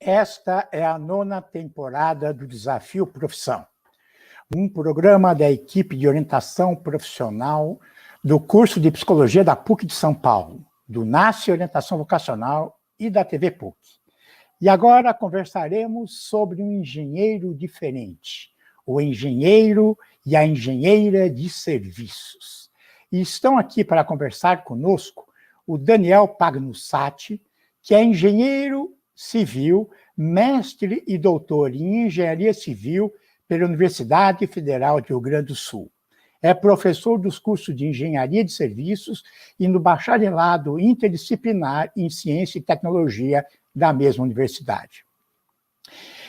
Esta é a 9ª temporada do Desafio Profissão, um programa da equipe de orientação profissional do curso de Psicologia da PUC de São Paulo, do NASCE Orientação Vocacional e da TV PUC. E agora conversaremos sobre um engenheiro diferente, o engenheiro e a engenheira de serviços. E estão aqui para conversar conosco o Daniel Pagnussati, que é engenheiro civil, mestre e doutor em engenharia civil pela Universidade Federal de Rio Grande do Sul. É professor dos cursos de engenharia de serviços e no bacharelado interdisciplinar em ciência e tecnologia da mesma universidade.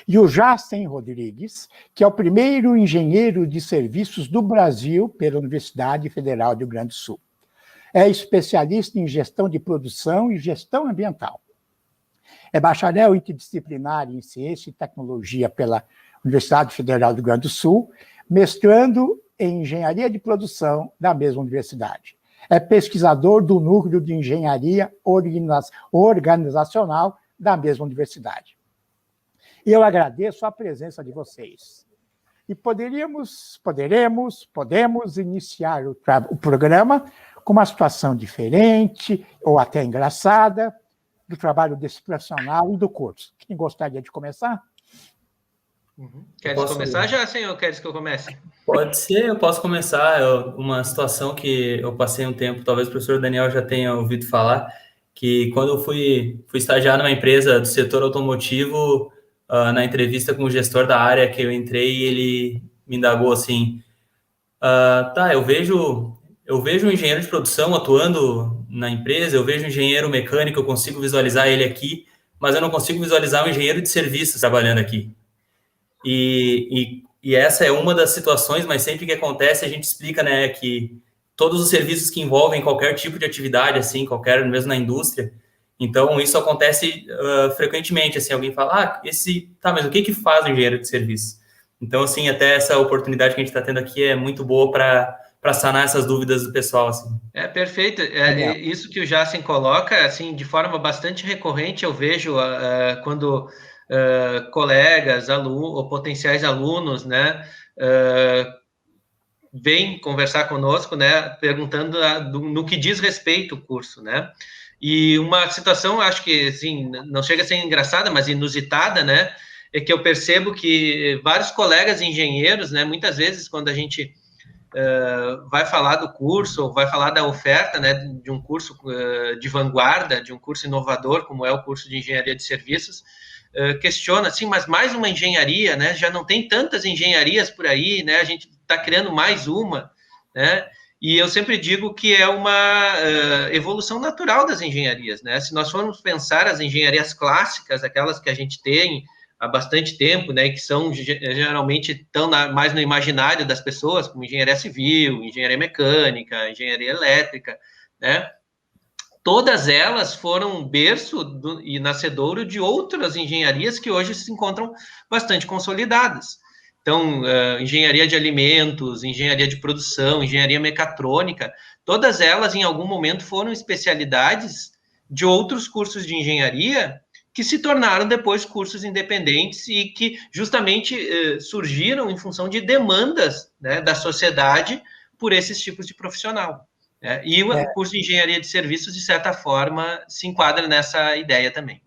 E o Jacen Rodrigues, que é o primeiro engenheiro de serviços do Brasil pela Universidade Federal do Rio Grande do Sul. É especialista em gestão de produção e gestão ambiental. É bacharel interdisciplinar em ciência e tecnologia pela Universidade Federal do Rio Grande do Sul, mestrando em engenharia de produção da mesma universidade. É pesquisador do núcleo de engenharia organizacional da mesma universidade. E eu agradeço a presença de vocês. E podemos iniciar o programa com uma situação diferente, ou até engraçada, do trabalho desse profissional e do curso. Quem gostaria de começar? Queres começar já, senhor? Queres que eu comece? Pode ser, eu posso começar. Uma situação que eu passei um tempo, talvez o professor Daniel já tenha ouvido falar, que quando eu fui estagiar numa empresa do setor automotivo, na entrevista com o gestor da área que eu entrei, ele me indagou assim, eu vejo um engenheiro de produção atuando na empresa, eu vejo um engenheiro mecânico, eu consigo visualizar ele aqui, mas eu não consigo visualizar um engenheiro de serviços trabalhando aqui. E essa é uma das situações, mas sempre que acontece a gente explica, né, que todos os serviços que envolvem qualquer tipo de atividade, assim, mesmo na indústria, então isso acontece frequentemente, assim, alguém fala, mas o que faz o engenheiro de serviços? Então, assim, até essa oportunidade que a gente está tendo aqui é muito boa para sanar essas dúvidas do pessoal, assim. Perfeito. Isso que o Jacen coloca, assim, de forma bastante recorrente, eu vejo quando colegas, ou potenciais alunos, né, vêm conversar conosco, né, perguntando no que diz respeito o curso, né, e uma situação, acho que, assim, não chega a ser engraçada, mas inusitada, né, é que eu percebo que vários colegas engenheiros, né, muitas vezes, quando a gente vai falar do curso, ou vai falar da oferta, né, de um curso de vanguarda, de um curso inovador, como é o curso de engenharia de serviços, questiona assim, mas mais uma engenharia, né, já não tem tantas engenharias por aí, né, a gente está criando mais uma, né, e eu sempre digo que é uma evolução natural das engenharias, né, se nós formos pensar as engenharias clássicas, aquelas que a gente tem há bastante tempo, né, que são geralmente estão mais no imaginário das pessoas, como engenharia civil, engenharia mecânica, engenharia elétrica, né, todas elas foram berço e nascedouro de outras engenharias que hoje se encontram bastante consolidadas. Então, engenharia de alimentos, engenharia de produção, engenharia mecatrônica, todas elas, em algum momento, foram especialidades de outros cursos de engenharia que se tornaram depois cursos independentes e que justamente surgiram em função de demandas, né, da sociedade por esses tipos de profissional. E o curso de engenharia de serviços, de certa forma, se enquadra nessa ideia também.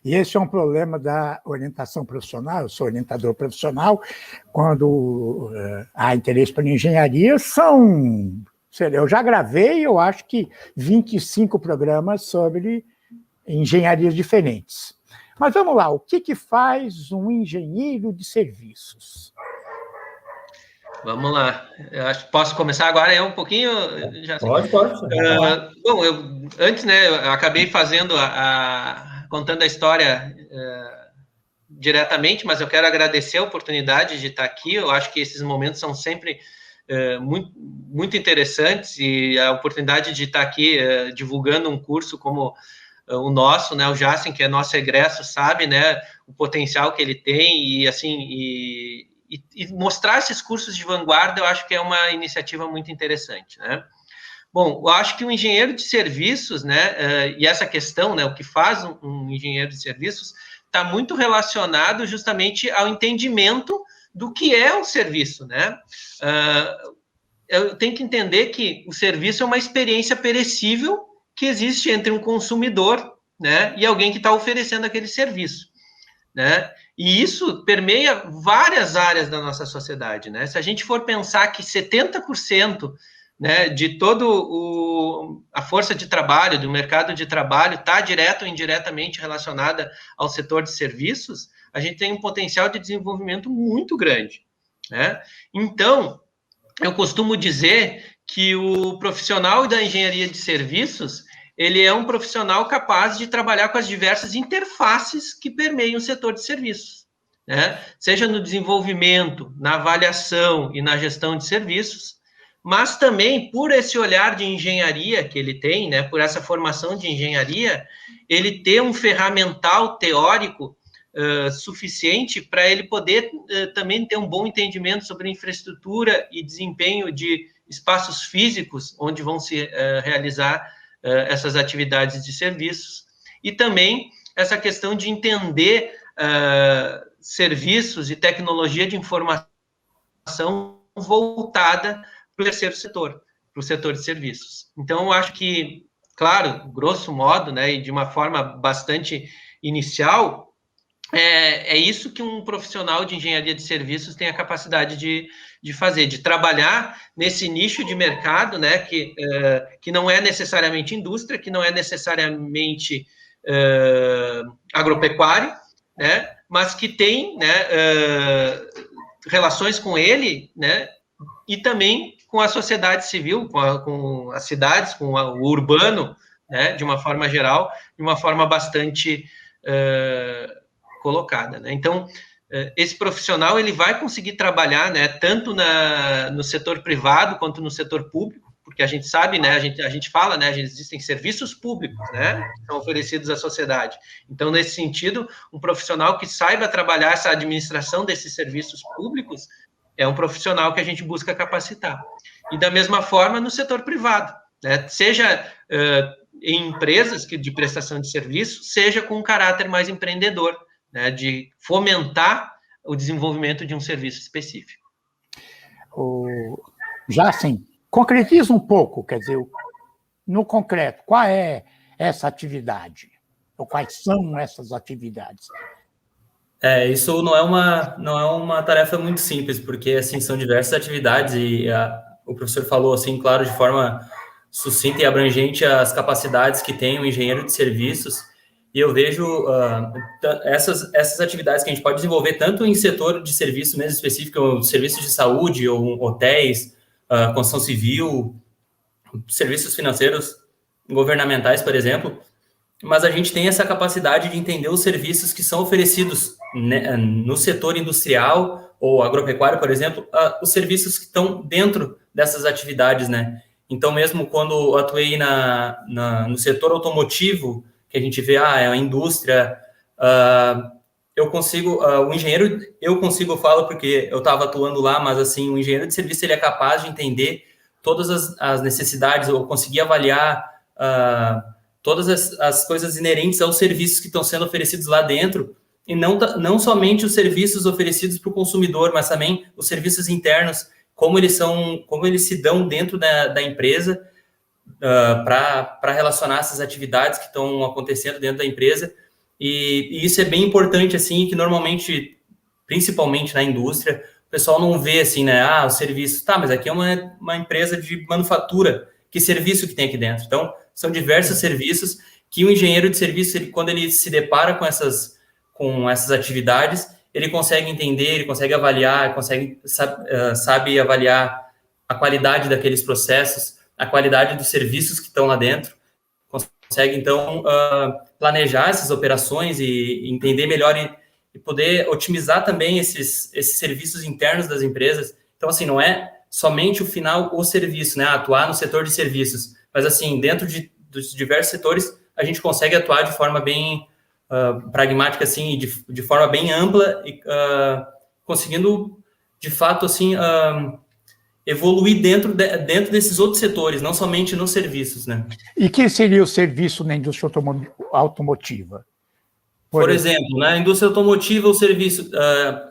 E esse é um problema da orientação profissional. Eu sou orientador profissional. Quando há interesse por engenharia, eu já gravei, eu acho que 25 programas sobre engenharias diferentes. Mas vamos lá, o que faz um engenheiro de serviços? Vamos lá. Eu acho que posso começar agora um pouquinho? Já sei. Pode. Bom, antes, né, eu acabei fazendo contando a história diretamente, mas eu quero agradecer a oportunidade de estar aqui. Eu acho que esses momentos são sempre muito, muito interessantes, e a oportunidade de estar aqui divulgando um curso como o nosso, né, o Jacen, que é nosso egresso, sabe, né, o potencial que ele tem, e assim, e mostrar esses cursos de vanguarda, eu acho que é uma iniciativa muito interessante, né. Bom, eu acho que o engenheiro de serviços, né, e essa questão, né, o que faz um engenheiro de serviços, está muito relacionado justamente ao entendimento do que é um serviço, né? Eu tenho que entender que o serviço é uma experiência perecível que existe entre um consumidor, né, e alguém que está oferecendo aquele serviço, né? E isso permeia várias áreas da nossa sociedade, né? Se a gente for pensar que 70%, né, de todo a força de trabalho, do mercado de trabalho, está direto ou indiretamente relacionada ao setor de serviços, a gente tem um potencial de desenvolvimento muito grande, né? Então, eu costumo dizer que o profissional da engenharia de serviços, ele é um profissional capaz de trabalhar com as diversas interfaces que permeiam o setor de serviços, né? Seja no desenvolvimento, na avaliação e na gestão de serviços, mas também por esse olhar de engenharia que ele tem, né, por essa formação de engenharia, ele ter um ferramental teórico suficiente para ele poder também ter um bom entendimento sobre infraestrutura e desempenho de espaços físicos onde vão se realizar essas atividades de serviços, e também essa questão de entender serviços e tecnologia de informação voltada para o terceiro setor, para o setor de serviços. Então, eu acho que, claro, grosso modo, né, e de uma forma bastante inicial, é isso que um profissional de engenharia de serviços tem a capacidade de fazer, de trabalhar nesse nicho de mercado, né, que não é necessariamente indústria, que não é necessariamente agropecuário, né, mas que tem, né, relações com ele, né, e também com a sociedade civil, com as cidades, com o urbano, né, de uma forma geral, de uma forma bastante colocada, né? Então, esse profissional, ele vai conseguir trabalhar, né, tanto no setor privado quanto no setor público, porque a gente sabe, né, a gente fala, né, existem serviços públicos, né, que são oferecidos à sociedade. Então, nesse sentido, um profissional que saiba trabalhar essa administração desses serviços públicos é um profissional que a gente busca capacitar. E da mesma forma no setor privado, né, seja em empresas de prestação de serviço, seja com um caráter mais empreendedor, né, de fomentar o desenvolvimento de um serviço específico. Já assim, concretiza um pouco, quer dizer, no concreto, qual é essa atividade? Ou quais são essas atividades? Isso não é uma tarefa muito simples, porque assim, são diversas atividades e o professor falou, assim, claro, de forma sucinta e abrangente as capacidades que tem o engenheiro de serviços. E eu vejo essas atividades que a gente pode desenvolver tanto em setor de serviço mesmo específico, serviços de saúde, ou hotéis, construção civil, serviços financeiros governamentais, por exemplo, mas a gente tem essa capacidade de entender os serviços que são oferecidos, né, no setor industrial ou agropecuário, por exemplo, os serviços que estão dentro dessas atividades, né? Então, mesmo quando eu atuei no setor automotivo, que a gente vê, a indústria, eu consigo, eu falo porque eu estava atuando lá, mas assim, o engenheiro de serviço, ele é capaz de entender todas as necessidades, ou conseguir avaliar todas as coisas inerentes aos serviços que estão sendo oferecidos lá dentro, e não somente os serviços oferecidos para o consumidor, mas também os serviços internos, como eles se dão dentro da empresa, para relacionar essas atividades que estão acontecendo dentro da empresa, e isso é bem importante, assim, que normalmente, principalmente na indústria, o pessoal não vê, assim, né, o serviço, tá, mas aqui é uma empresa de manufatura, que serviço que tem aqui dentro? Então, são diversos serviços que o engenheiro de serviço, quando ele se depara com essas atividades, ele consegue entender, ele consegue avaliar, sabe avaliar a qualidade daqueles processos, a qualidade dos serviços que estão lá dentro, consegue, então, planejar essas operações e entender melhor e poder otimizar também esses serviços internos das empresas. Então, assim, não é somente o serviço, né, atuar no setor de serviços, mas, assim, dentro dos diversos setores, a gente consegue atuar de forma bem pragmática, assim, de forma bem ampla, e conseguindo, de fato, assim, evoluir dentro desses outros setores, não somente nos serviços, né? E que seria o serviço na indústria automotiva? Por exemplo, na indústria automotiva, o serviço,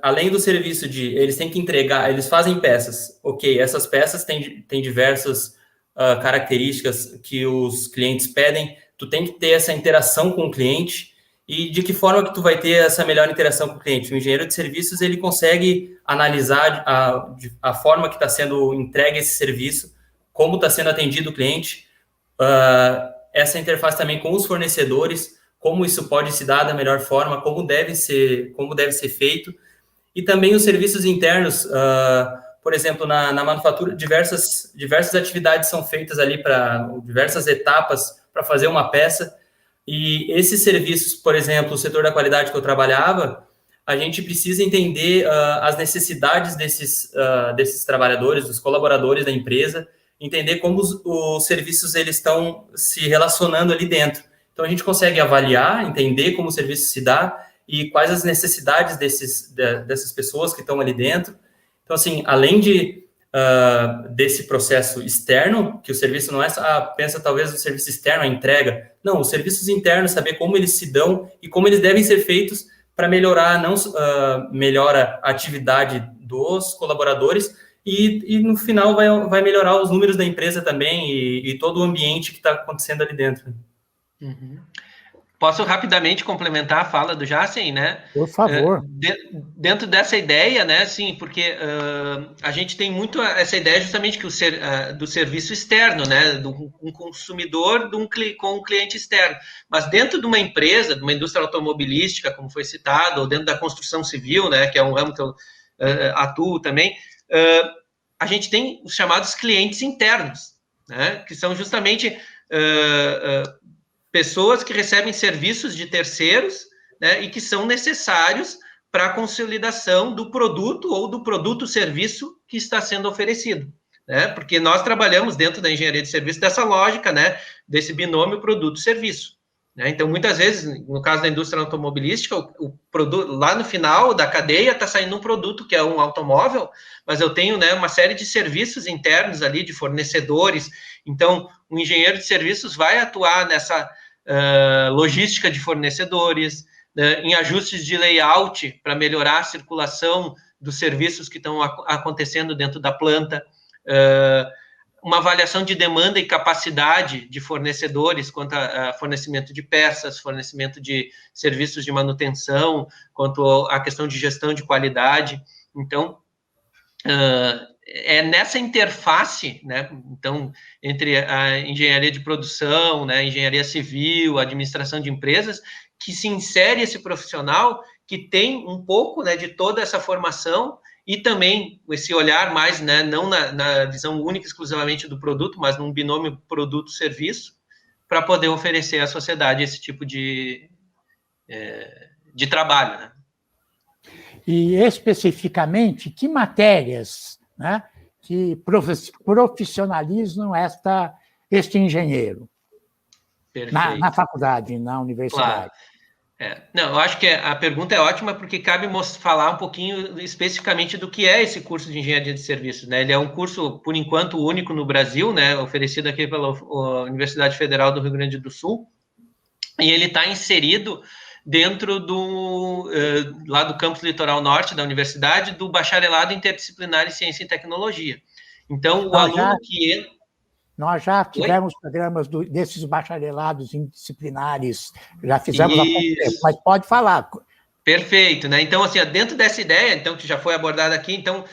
além do serviço eles têm que entregar, eles fazem peças. Ok, essas peças têm diversas características que os clientes pedem. Tu tem que ter essa interação com o cliente. E de que forma que tu vai ter essa melhor interação com o cliente? O engenheiro de serviços, ele consegue analisar a forma que está sendo entregue esse serviço, como está sendo atendido o cliente, essa interface também com os fornecedores, como isso pode se dar da melhor forma, como deve ser feito, e também os serviços internos, por exemplo, na manufatura, diversas atividades são feitas ali para diversas etapas para fazer uma peça, e esses serviços, por exemplo, o setor da qualidade que eu trabalhava, a gente precisa entender as necessidades desses trabalhadores, dos colaboradores da empresa, entender como os serviços eles estão se relacionando ali dentro. Então, a gente consegue avaliar, entender como o serviço se dá e quais as necessidades dessas pessoas que estão ali dentro. Então, assim, além desse processo externo, que o serviço não é pensa talvez no serviço externo, a entrega. Não, os serviços internos, saber como eles se dão e como eles devem ser feitos para melhorar, não melhora a atividade dos colaboradores e no final vai melhorar os números da empresa também e todo o ambiente que está acontecendo ali dentro. Uhum. Posso rapidamente complementar a fala do Jacen, né? Por favor. Dentro dessa ideia, né? Sim, porque a gente tem muito essa ideia justamente que do serviço externo, né? Um consumidor com um cliente externo. Mas dentro de uma empresa, de uma indústria automobilística, como foi citado, ou dentro da construção civil, né? Que é um ramo que eu atuo também, a gente tem os chamados clientes internos, né? Que são justamente pessoas que recebem serviços de terceiros, né, e que são necessários para a consolidação do produto ou do produto-serviço que está sendo oferecido, né? Porque nós trabalhamos dentro da engenharia de serviço dessa lógica, né, desse binômio produto-serviço, né? Então, muitas vezes, no caso da indústria automobilística, o produto, lá no final da cadeia está saindo um produto que é um automóvel, mas eu tenho, né, uma série de serviços internos ali, de fornecedores. Então, o engenheiro de serviços vai atuar nessa logística de fornecedores, em ajustes de layout para melhorar a circulação dos serviços que estão acontecendo dentro da planta, uma avaliação de demanda e capacidade de fornecedores quanto a fornecimento de peças, fornecimento de serviços de manutenção, quanto à questão de gestão de qualidade. Então, é nessa interface, né, então, entre a engenharia de produção, né, engenharia civil, administração de empresas, que se insere esse profissional que tem um pouco, né, de toda essa formação e também esse olhar mais, né, não na visão única exclusivamente do produto, mas num binômio produto-serviço, para poder oferecer à sociedade esse tipo de trabalho, né? E, especificamente, que matérias, né, que profissionalizam este engenheiro na faculdade, na universidade? Claro. Não, eu acho que a pergunta é ótima porque cabe falar um pouquinho especificamente do que é esse curso de engenharia de serviços, né? Ele é um curso, por enquanto, único no Brasil, né, oferecido aqui pela Universidade Federal do Rio Grande do Sul, e ele está inserido dentro lá do campus Litoral Norte da universidade, do bacharelado interdisciplinar em ciência e tecnologia. Então, o aluno que entra... Nós já tivemos programas desses bacharelados interdisciplinares, já fizemos há pouco tempo, mas pode falar. Perfeito, né? Então, assim, dentro dessa ideia, então, que já foi abordada aqui, então,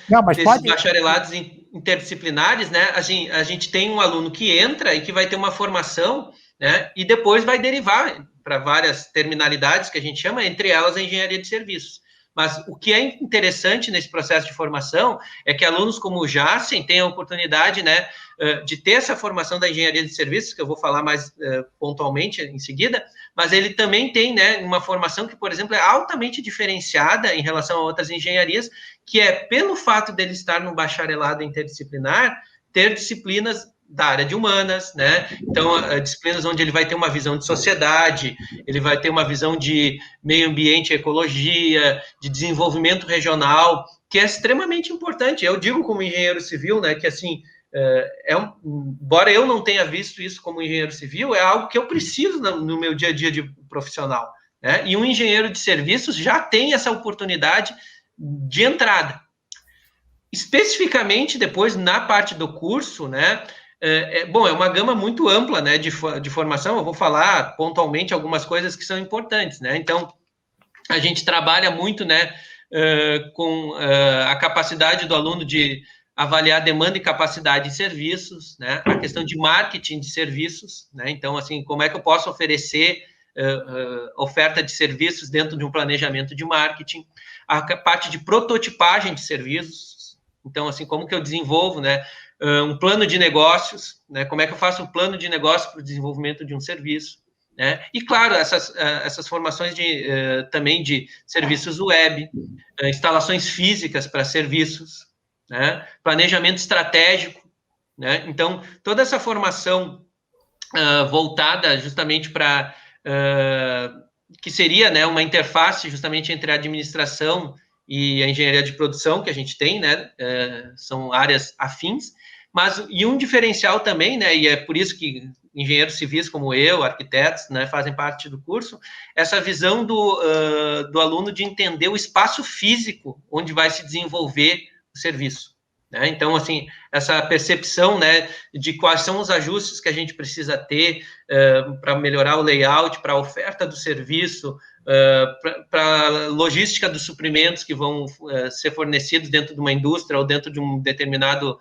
bacharelados interdisciplinares, né? Assim, a gente tem um aluno que entra e que vai ter uma formação, né? E depois vai derivar para várias terminalidades que a gente chama, entre elas a engenharia de serviços. Mas o que é interessante nesse processo de formação é que alunos como o Jacen têm a oportunidade, né, de ter essa formação da engenharia de serviços, que eu vou falar mais pontualmente em seguida, mas ele também tem, né, uma formação que, por exemplo, é altamente diferenciada em relação a outras engenharias, que é pelo fato dele estar no bacharelado interdisciplinar, ter disciplinas da área de humanas, né? Então, disciplinas onde ele vai ter uma visão de sociedade, ele vai ter uma visão de meio ambiente e ecologia, de desenvolvimento regional, que é extremamente importante. Eu digo como engenheiro civil, né, que assim, embora eu não tenha visto isso como engenheiro civil, é algo que eu preciso no meu dia a dia de profissional, né? E um engenheiro de serviços já tem essa oportunidade de entrada. Especificamente, depois, na parte do curso, né? Bom, é uma gama muito ampla, né, de formação. Eu vou falar pontualmente algumas coisas que são importantes, né? Então, a gente trabalha muito, né, com a capacidade do aluno de avaliar demanda e capacidade de serviços, né? A questão de marketing de serviços, né? Então, assim, como é que eu posso oferecer oferta de serviços dentro de um planejamento de marketing? A parte de prototipagem de serviços. Então, assim, como que eu desenvolvo, né, um plano de negócios, né? Como é que eu faço um plano de negócio para o desenvolvimento de um serviço, né? E, claro, essas formações também de serviços web, instalações físicas para serviços, né? Planejamento estratégico, né? Então, toda essa formação voltada justamente para que seria, né, uma interface justamente entre a administração e a engenharia de produção que a gente tem, né? São áreas afins, mas e um diferencial também, né? E é por isso que engenheiros civis como eu, arquitetos, né, fazem parte do curso, essa visão do aluno de entender o espaço físico onde vai se desenvolver o serviço, né? Então, assim, essa percepção, né, de quais são os ajustes que a gente precisa ter para melhorar o layout, para a oferta do serviço, para a logística dos suprimentos que vão ser fornecidos dentro de uma indústria ou dentro de um determinado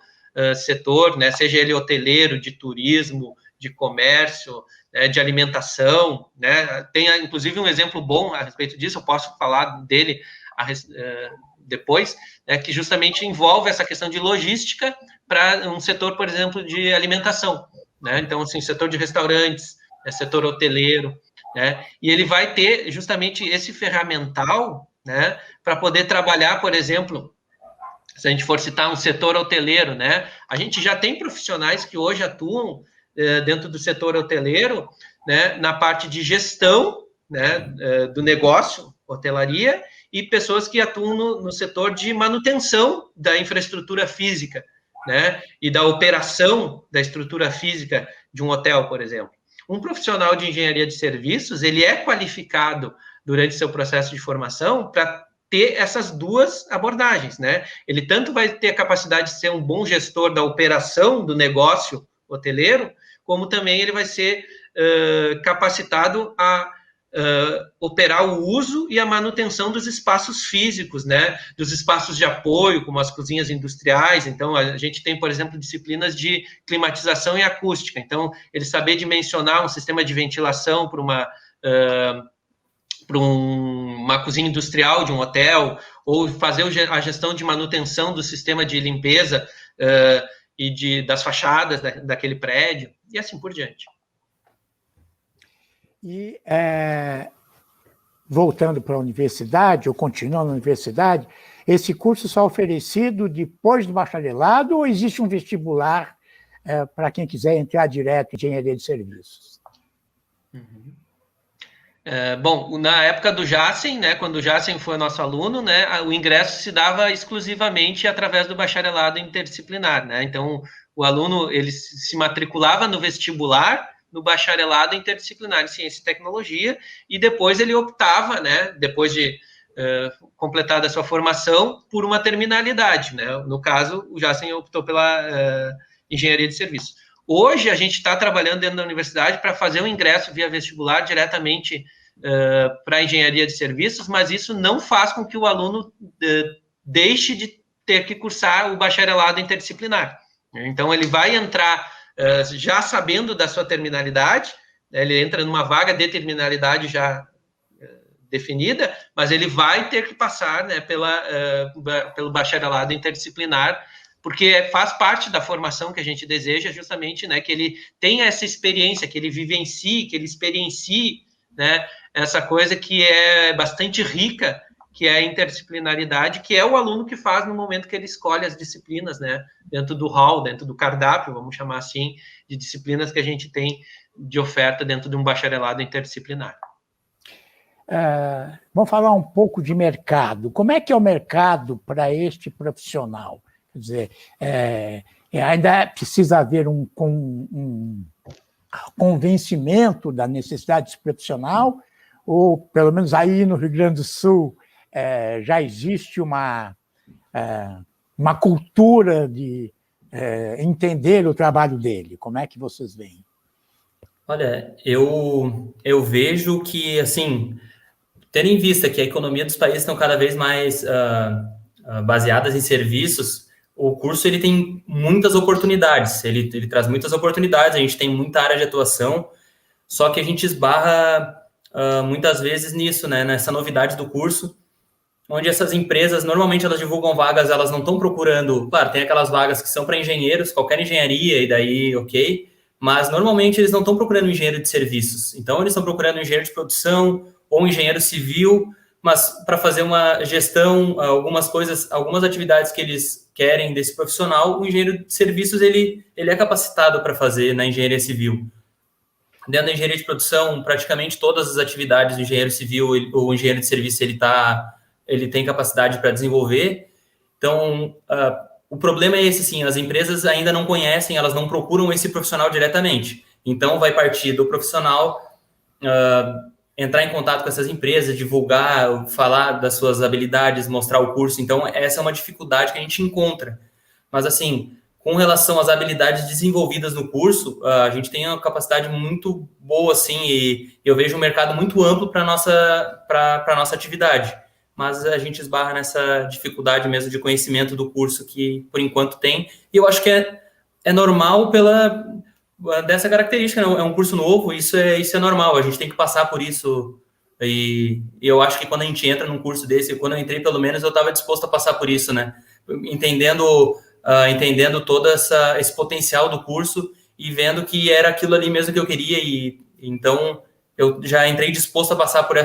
setor, né, seja ele hoteleiro, de turismo, de comércio, né, de alimentação, né? Tem, inclusive, um exemplo bom a respeito disso, eu posso falar dele depois, né, que justamente envolve essa questão de logística para um setor, por exemplo, de alimentação, né? Então, assim, setor de restaurantes, setor hoteleiro, né? E ele vai ter justamente esse ferramental, né, para poder trabalhar, por exemplo, se a gente for citar um setor hoteleiro, né? A gente já tem profissionais que hoje atuam dentro do setor hoteleiro, né, na parte de gestão, né, do negócio, hotelaria, e pessoas que atuam no setor de manutenção da infraestrutura física, né, e da operação da estrutura física de um hotel, por exemplo. Um profissional de engenharia de serviços, ele é qualificado durante seu processo de formação para ter essas duas abordagens, né? Ele tanto vai ter a capacidade de ser um bom gestor da operação do negócio hoteleiro, como também ele vai ser capacitado a operar o uso e a manutenção dos espaços físicos, né? Dos espaços de apoio, como as cozinhas industriais. Então, a gente tem, por exemplo, disciplinas de climatização e acústica. Então, ele saber dimensionar um sistema de ventilação para uma cozinha industrial de um hotel, ou fazer a gestão de manutenção do sistema de limpeza e das fachadas daquele prédio, e assim por diante. E, voltando para a universidade, ou continuando na universidade, esse curso só é oferecido depois do bacharelado ou existe um vestibular para quem quiser entrar direto em engenharia de serviços? Uhum. Bom, na época do Jacen, né, quando o Jacen foi nosso aluno, né, o ingresso se dava exclusivamente através do bacharelado interdisciplinar, né? Então, o aluno ele se matriculava no vestibular, no bacharelado interdisciplinar em ciência e tecnologia, e depois ele optava, né, depois de completada a sua formação, por uma terminalidade, né? No caso, o Jacen optou pela engenharia de serviços. Hoje, a gente está trabalhando dentro da universidade para fazer o ingresso via vestibular diretamente para a engenharia de serviços, mas isso não faz com que o aluno deixe de ter que cursar o bacharelado interdisciplinar. Então, ele vai entrar já sabendo da sua terminalidade, né, ele entra numa vaga de terminalidade já definida, mas ele vai ter que passar, né, pelo bacharelado interdisciplinar, porque faz parte da formação que a gente deseja justamente, né, que ele tenha essa experiência, que ele vivencie, que ele experiencie, né, essa coisa que é bastante rica, que é a interdisciplinaridade, que é o aluno que faz no momento que ele escolhe as disciplinas, né, dentro do hall, dentro do cardápio, vamos chamar assim, de disciplinas que a gente tem de oferta dentro de um bacharelado interdisciplinar. Vamos falar um pouco de mercado. Como é que é o mercado para este profissional? Quer dizer, ainda precisa haver um convencimento da necessidade desse profissional, ou pelo menos aí no Rio Grande do Sul, já existe uma cultura de entender o trabalho dele? Como é que vocês veem? Olha, eu vejo que, assim, tendo em vista que a economia dos países estão cada vez mais baseadas em serviços, o curso ele tem muitas oportunidades, ele traz muitas oportunidades, a gente tem muita área de atuação, só que a gente esbarra muitas vezes nisso, né, nessa novidade do curso, onde essas empresas, normalmente elas divulgam vagas, elas não estão procurando, claro, tem aquelas vagas que são para engenheiros, qualquer engenharia, e daí, ok, mas normalmente eles não estão procurando um engenheiro de serviços, então eles estão procurando um engenheiro de produção ou um engenheiro civil, mas para fazer uma gestão, algumas coisas, algumas atividades que eles querem desse profissional, o engenheiro de serviços, ele é capacitado para fazer na engenharia civil. Dentro da engenharia de produção, praticamente todas as atividades do engenheiro civil ou engenheiro de serviço, ele tem capacidade para desenvolver. Então, o problema é esse, sim, as empresas ainda não conhecem, elas não procuram esse profissional diretamente. Então, vai partir do profissional entrar em contato com essas empresas, divulgar, falar das suas habilidades, mostrar o curso. Então, essa é uma dificuldade que a gente encontra. Mas, assim, com relação às habilidades desenvolvidas no curso, a gente tem uma capacidade muito boa, assim, e eu vejo um mercado muito amplo para a nossa atividade. Mas a gente esbarra nessa dificuldade mesmo de conhecimento do curso que, por enquanto, tem. E eu acho que é normal dessa característica, né? É um curso novo, isso é normal, a gente tem que passar por isso. E eu acho que quando a gente entra num curso desse, quando eu entrei, pelo menos, eu estava disposto a passar por isso, né? Entendendo todo esse potencial do curso e vendo que era aquilo ali mesmo que eu queria. E então, eu já entrei disposto a passar por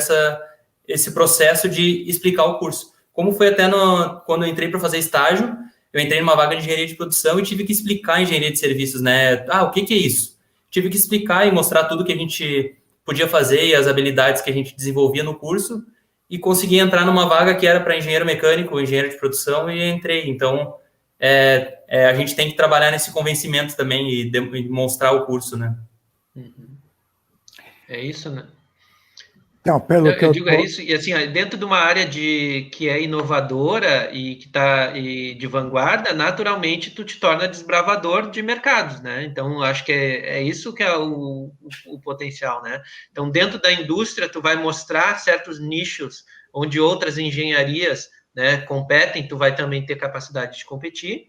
esse processo de explicar o curso. Como foi até quando eu entrei para fazer estágio, eu entrei numa vaga de engenharia de produção e tive que explicar a engenharia de serviços, né? O que é isso? Tive que explicar e mostrar tudo que a gente podia fazer e as habilidades que a gente desenvolvia no curso e consegui entrar numa vaga que era para engenheiro mecânico, engenheiro de produção e entrei. Então, a gente tem que trabalhar nesse convencimento também e demonstrar o curso, né? É isso, né? Então, eu digo isso, e assim, dentro de uma área que é inovadora e que está de vanguarda, naturalmente tu te torna desbravador de mercados, né? Então, acho que é isso que é o potencial, né? Então, dentro da indústria, tu vai mostrar certos nichos onde outras engenharias, né, competem, tu vai também ter capacidade de competir.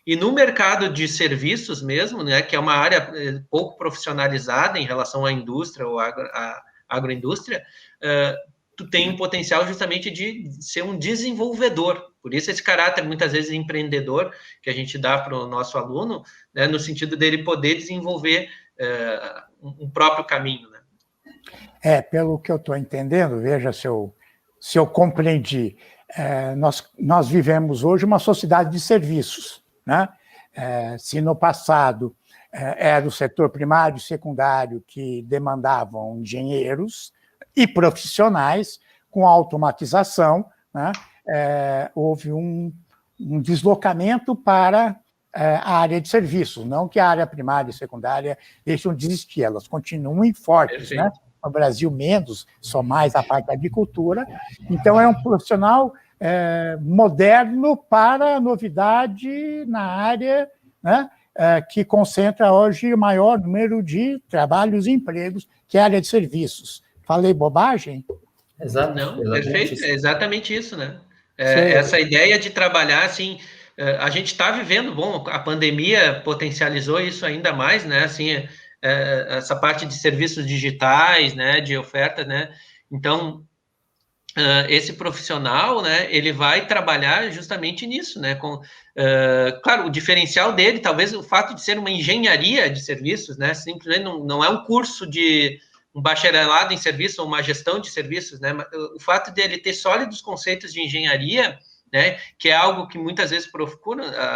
E no mercado de serviços mesmo, né, que é uma área pouco profissionalizada em relação à indústria ou à agroindústria, tu tem um potencial justamente de ser um desenvolvedor. Por isso esse caráter, muitas vezes, empreendedor, que a gente dá para o nosso aluno, né, no sentido dele poder desenvolver um próprio caminho. Né? Pelo que eu estou entendendo, veja se eu compreendi, nós vivemos hoje uma sociedade de serviços, né? Se no passado era o setor primário e secundário que demandavam engenheiros e profissionais, com a automatização, né, houve um deslocamento para a área de serviços, não que a área primária e secundária deixam de existir, elas continuam fortes, né? No Brasil menos, só mais a parte da agricultura. Então, é um profissional moderno para a novidade na área, né, que concentra hoje o maior número de trabalhos e empregos, que é a área de serviços. Falei bobagem? Exato. Não, perfeito, é exatamente isso, né? Essa ideia de trabalhar, assim, a gente está vivendo, bom, a pandemia potencializou isso ainda mais, né? Assim, essa parte de serviços digitais, né, de oferta, né? Então, esse profissional, né, ele vai trabalhar justamente nisso, né? Claro, o diferencial dele, talvez o fato de ser uma engenharia de serviços, né? Simplesmente não é um curso de um bacharelado em serviço ou uma gestão de serviços, né? O fato dele ter sólidos conceitos de engenharia, né, que é algo que muitas vezes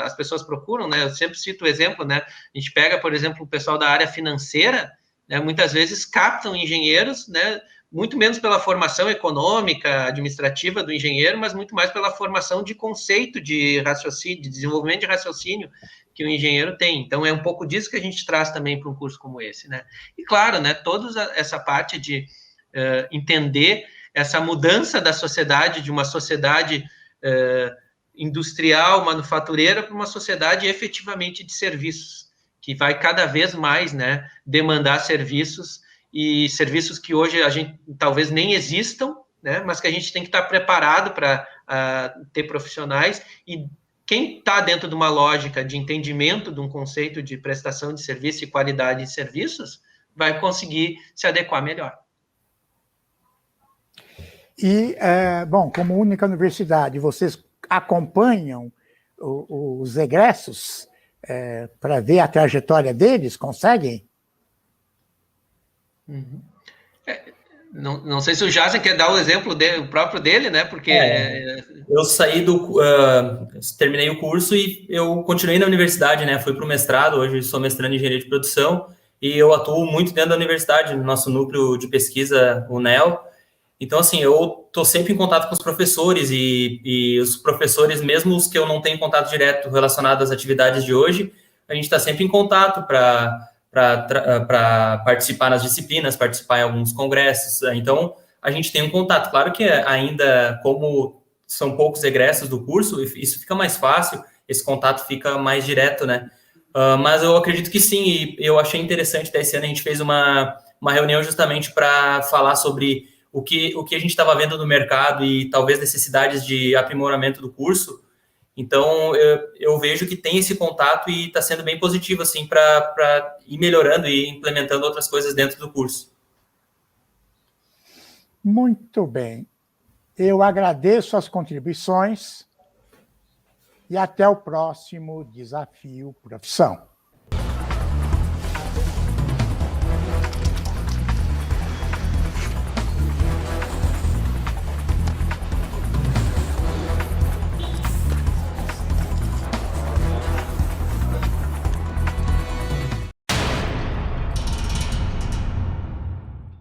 as pessoas procuram, né? Eu sempre cito o exemplo, né? A gente pega, por exemplo, o pessoal da área financeira, né? Muitas vezes captam engenheiros, né? Muito menos pela formação econômica, administrativa do engenheiro, mas muito mais pela formação de conceito de raciocínio, de desenvolvimento de raciocínio que o engenheiro tem. Então, é um pouco disso que a gente traz também para um curso como esse, né? E, claro, né, toda essa parte de entender essa mudança da sociedade, de uma sociedade industrial, manufatureira, para uma sociedade efetivamente de serviços, que vai cada vez mais, né, demandar serviços, e serviços que hoje a gente talvez nem existam, né, mas que a gente tem que estar preparado para ter profissionais, e quem está dentro de uma lógica de entendimento de um conceito de prestação de serviço e qualidade de serviços, vai conseguir se adequar melhor. E, bom, como única universidade, vocês acompanham os egressos para ver a trajetória deles? Conseguem? Uhum. Não sei se o Jason quer dar o exemplo o próprio dele, né? Porque eu saí terminei o curso e eu continuei na universidade, né? Fui para o mestrado, hoje sou mestrando em engenharia de produção e eu atuo muito dentro da universidade, no nosso núcleo de pesquisa, o NEL. Então, assim, eu estou sempre em contato com os professores e os professores, mesmo os que eu não tenho contato direto relacionado às atividades de hoje, a gente está sempre em contato para participar nas disciplinas, participar em alguns congressos. Então, a gente tem um contato. Claro que ainda, como são poucos egressos do curso, isso fica mais fácil, esse contato fica mais direto, né? Mas eu acredito que sim, e eu achei interessante, esse ano a gente fez uma reunião justamente para falar sobre o que a gente estava vendo no mercado e talvez necessidades de aprimoramento do curso. Então, eu vejo que tem esse contato e está sendo bem positivo, assim, para ir melhorando e implementando outras coisas dentro do curso. Muito bem. Eu agradeço as contribuições e até o próximo Desafio Profissão.